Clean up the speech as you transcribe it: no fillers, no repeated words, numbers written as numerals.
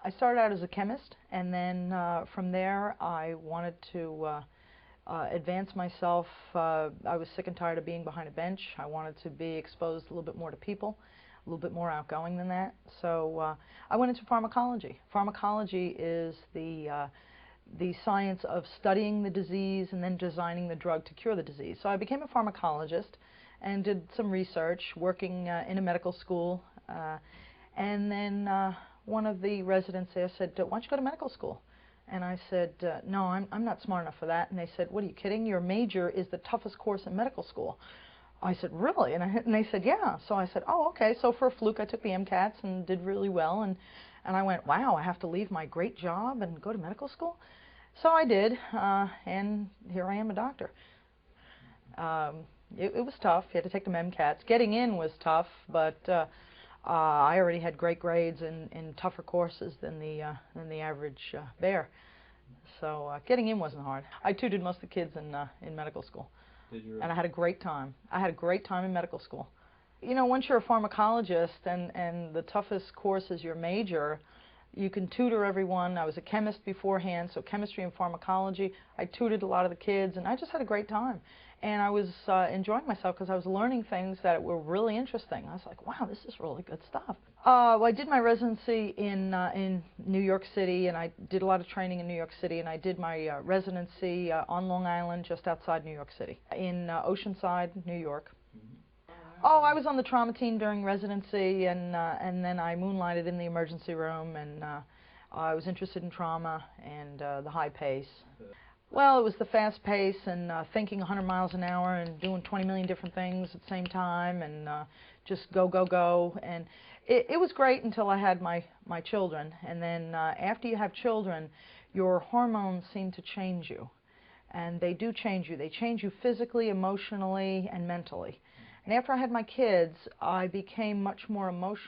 I started out as a chemist, and then from there I wanted to advance myself. I was sick and tired of being behind a bench. I wanted to be exposed a little bit more to people, a little bit more outgoing than that. So I went into pharmacology. Pharmacology is the science of studying the disease and then designing the drug to cure the disease. So I became a pharmacologist and did some research, working in a medical school. And then one of the residents there said, "Why don't you go to medical school?" And I said, "No, I'm not smart enough for that." And they said, "What, are you kidding? Your major is the toughest course in medical school." I said, "Really?" And they said, "Yeah." So I said, "Oh, okay." So for a fluke, I took the MCATs and did really well. And I went, "Wow, I have to leave my great job and go to medical school?" So I did, and here I am, a doctor. It was tough. You had to take the MCATs. Getting in was tough, but I already had great grades in tougher courses than the average bear. So getting in wasn't hard. I tutored most of the kids in medical school. Did you really? And I had a great time. I had a great time in medical school. You know, once you're a pharmacologist and the toughest course is your major, you can tutor everyone. I was a chemist beforehand, so chemistry and pharmacology. I tutored a lot of the kids, and I just had a great time. And I was enjoying myself because I was learning things that were really interesting. I was like, wow, this is really good stuff. Well, I did my residency in New York City, and I did a lot of training in New York City, and I did my residency on Long Island, just outside New York City, in Oceanside, New York. Oh, I was on the trauma team during residency, and then I moonlighted in the emergency room, and I was interested in trauma and the high pace. Well, it was the fast pace and thinking 100 miles an hour and doing 20 million different things at the same time, and just go, go, go. And it was great until I had my children. And then after you have children, your hormones seem to change you. And they do change you. They change you physically, emotionally, and mentally. And after I had my kids, I became much more emotional.